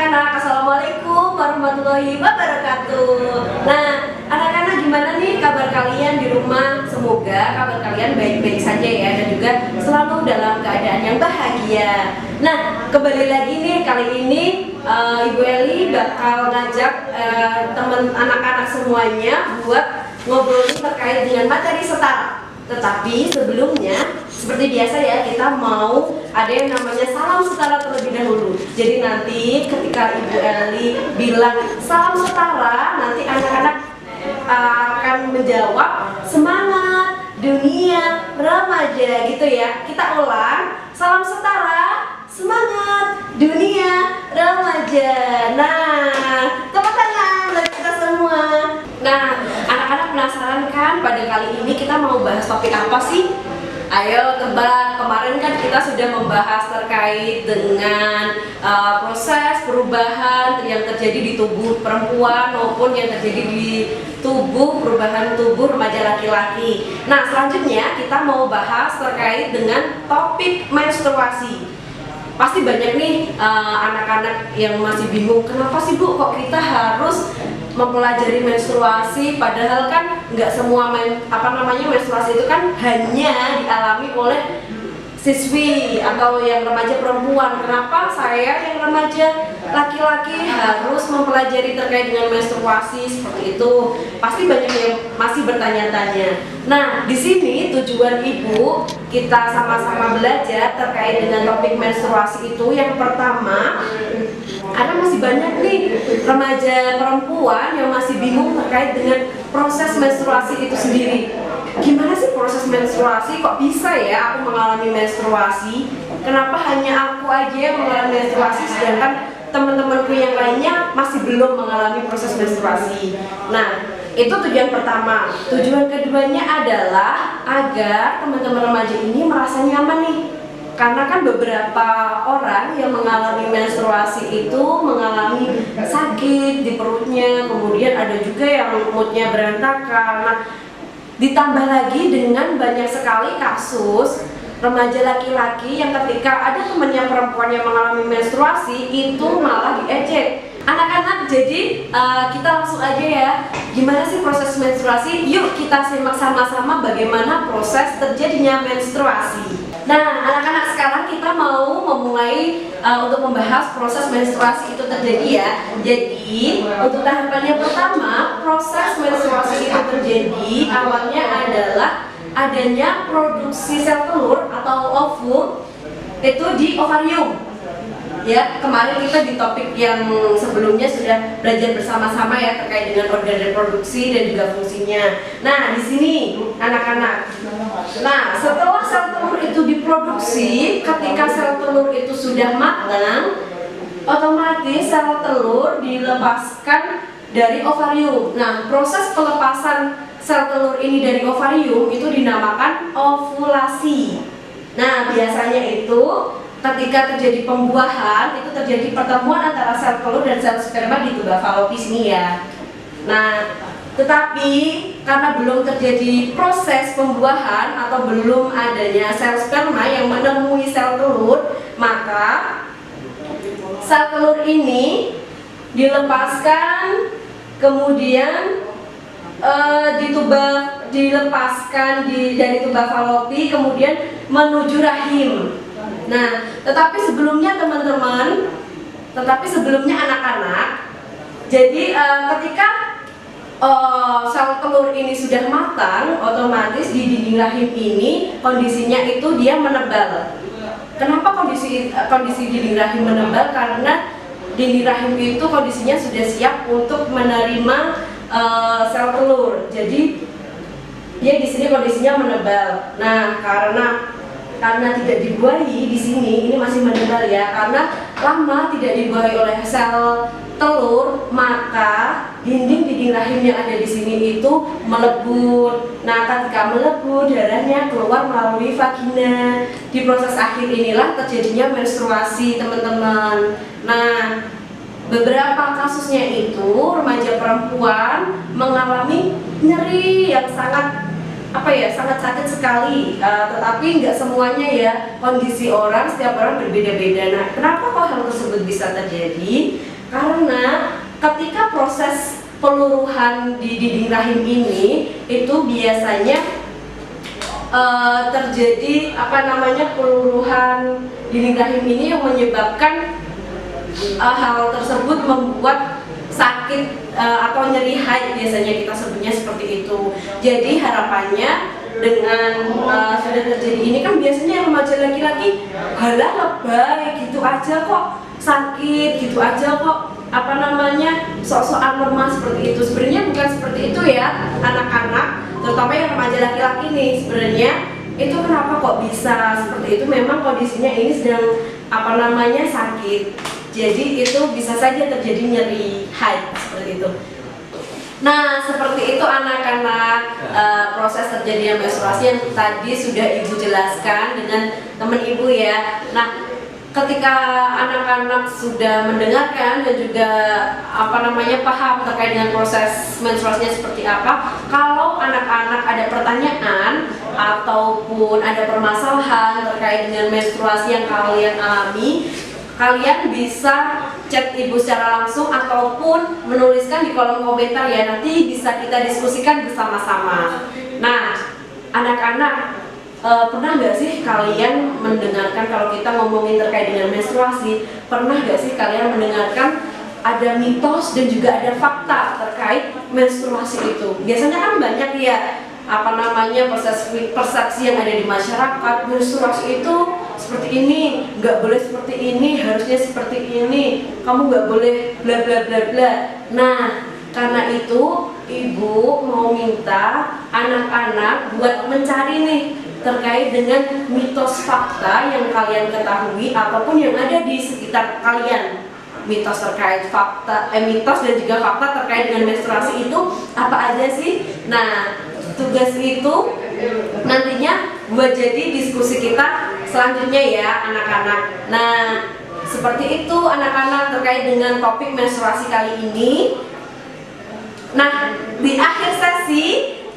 anak-anak, assalamualaikum warahmatullahi wabarakatuh. Nah, anak-anak gimana nih kabar kalian di rumah? Semoga kabar kalian baik-baik saja ya, dan juga selalu dalam keadaan yang bahagia. Nah, kembali lagi nih, kali ini Ibu Eli bakal ngajak teman anak-anak semuanya buat ngobrolin terkait dengan materi setara. Tetapi sebelumnya, seperti biasa ya, kita mau ada yang namanya salam setara terlebih dahulu. Jadi nanti ketika Ibu Eli bilang salam setara, nanti anak-anak akan menjawab semangat dunia remaja gitu ya. Kita ulang, salam setara, semangat dunia remaja. Nah, tepuk tangan buat kita semua. Nah, anak-anak penasaran kan pada kali ini kita mau bahas topik apa sih? Ayo tebak, kemarin kan kita sudah membahas terkait dengan proses perubahan yang terjadi di tubuh perempuan maupun yang terjadi di perubahan tubuh remaja laki-laki. Nah, selanjutnya kita mau bahas terkait dengan topik menstruasi. Pasti banyak nih anak-anak yang masih bingung, kenapa sih Bu kok kita harus mempelajari menstruasi, padahal kan nggak semua menstruasi itu kan hanya dialami oleh siswi atau yang remaja perempuan. Kenapa saya yang remaja laki-laki harus mempelajari terkait dengan menstruasi seperti itu? Pasti banyak yang masih bertanya-tanya. Nah, di sini tujuan Ibu kita sama-sama belajar terkait dengan topik menstruasi itu. Yang pertama, karena masih banyak nih remaja perempuan yang masih bingung terkait dengan proses menstruasi itu sendiri. Gimana sih proses menstruasi? Kok bisa ya aku mengalami menstruasi? Kenapa hanya aku aja yang mengalami menstruasi sedangkan teman-temanku yang lainnya masih belum mengalami proses menstruasi? Nah, itu tujuan pertama. Tujuan keduanya adalah agar teman-teman remaja ini merasa nyaman nih. Karena kan beberapa orang yang mengalami menstruasi itu mengalami sakit di perutnya, kemudian ada juga yang moodnya berantakan. Nah, ditambah lagi dengan banyak sekali kasus remaja laki-laki yang ketika ada temannya perempuan yang mengalami menstruasi itu malah diejek. Anak-anak, jadi kita langsung aja ya, gimana sih proses menstruasi? Yuk kita simak sama-sama bagaimana proses terjadinya menstruasi. Nah, anak-anak, sekarang kita mau memulai untuk membahas proses menstruasi itu terjadi ya. Jadi, untuk tahapan yang pertama, proses menstruasi itu terjadi awalnya adalah adanya produksi sel telur atau ovum itu di ovarium. Ya, kemarin kita di topik yang sebelumnya sudah belajar bersama-sama ya terkait dengan organ reproduksi dan juga fungsinya. Nah, di sini anak-anak. Nah, setelah sel telur itu diproduksi, ketika sel telur itu sudah matang, otomatis sel telur dilepaskan dari ovarium. Nah, proses pelepasan sel telur ini dari ovarium itu dinamakan ovulasi. Nah, biasanya itu ketika terjadi pembuahan, itu terjadi pertemuan antara sel telur dan sel sperma di tuba falopis ini ya. Nah, tetapi karena belum terjadi proses pembuahan atau belum adanya sel sperma yang menemui sel telur, maka sel telur ini dilepaskan, kemudian dilepaskan dari tuba falopi, kemudian menuju rahim. Nah, tetapi sebelumnya teman-teman, anak-anak, jadi ketika sel telur ini sudah matang, otomatis di dinding rahim ini kondisinya itu dia menebal. Kenapa kondisi dinding rahim menebal? Karena dinding rahim itu kondisinya sudah siap untuk menerima sel telur. Jadi dia di sini kondisinya menebal. Nah, karena tidak dibuahi di sini, ini masih menebal ya, karena lama tidak dibuahi oleh sel telur, maka dinding rahim yang ada di sini itu melebur. Nah, ketika melebur, darahnya keluar melalui vagina. Di proses akhir inilah terjadinya menstruasi, teman-teman. Nah, beberapa kasusnya itu remaja perempuan mengalami nyeri yang sangat sakit sekali, tetapi nggak semuanya ya, kondisi orang, setiap orang berbeda-beda. Nah, kenapa kok hal tersebut bisa terjadi? Karena ketika proses peluruhan di dinding rahim ini itu biasanya terjadi peluruhan dinding rahim ini yang menyebabkan hal tersebut membuat sakit atau nyeri haid, biasanya kita sebutnya seperti itu. Jadi harapannya dengan sudah terjadi ini kan biasanya remaja laki-laki halah lebay gitu aja kok, sakit gitu aja kok, sok-sokan lemah seperti itu. Sebenarnya bukan seperti itu ya anak-anak, terutama yang remaja laki-laki nih. Sebenarnya itu kenapa kok bisa seperti itu, memang kondisinya ini sedang sakit. Jadi itu bisa saja terjadi nyeri haid seperti itu. Nah, seperti itu anak-anak, proses terjadinya menstruasi yang tadi sudah ibu jelaskan dengan teman ibu ya. Nah, ketika anak-anak sudah mendengarkan dan juga paham terkait dengan proses menstruasinya seperti apa, kalau anak-anak ada pertanyaan ataupun ada permasalahan terkait dengan menstruasi yang kalian alami, kalian bisa chat ibu secara langsung ataupun menuliskan di kolom komentar ya, nanti bisa kita diskusikan bersama-sama. Nah, anak-anak, pernah nggak sih kalian mendengarkan kalau kita ngomongin terkait dengan menstruasi, pernah nggak sih kalian mendengarkan ada mitos dan juga ada fakta terkait menstruasi itu? Biasanya kan banyak ya persepsi yang ada di masyarakat, menstruasi itu seperti ini, nggak boleh seperti ini, harusnya seperti ini, kamu nggak boleh bla bla bla bla. Nah, karena itu ibu mau minta anak-anak buat mencari nih terkait dengan mitos fakta yang kalian ketahui ataupun yang ada di sekitar kalian. Mitos terkait mitos dan juga fakta terkait dengan menstruasi itu apa aja sih? Nah, tugas itu nantinya buat jadi diskusi kita selanjutnya ya anak-anak. Nah, seperti itu anak-anak terkait dengan topik menstruasi kali ini. Nah, di akhir sesi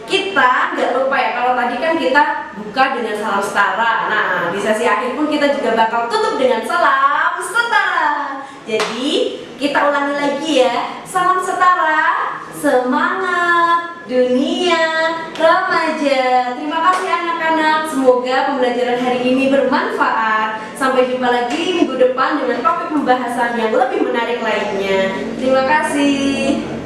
kita nggak lupa ya, kalau tadi kan kita buka dengan salam setara. Nah, di sesi akhir pun kita juga bakal tutup dengan salam setara. Jadi kita ulangi lagi ya, salam setara, semangat dunia remaja. Terima kasih anak-anak, semoga pembelajaran hari ini bermanfaat. Sampai jumpa lagi minggu depan dengan topik pembahasan yang lebih menarik lainnya. Terima kasih.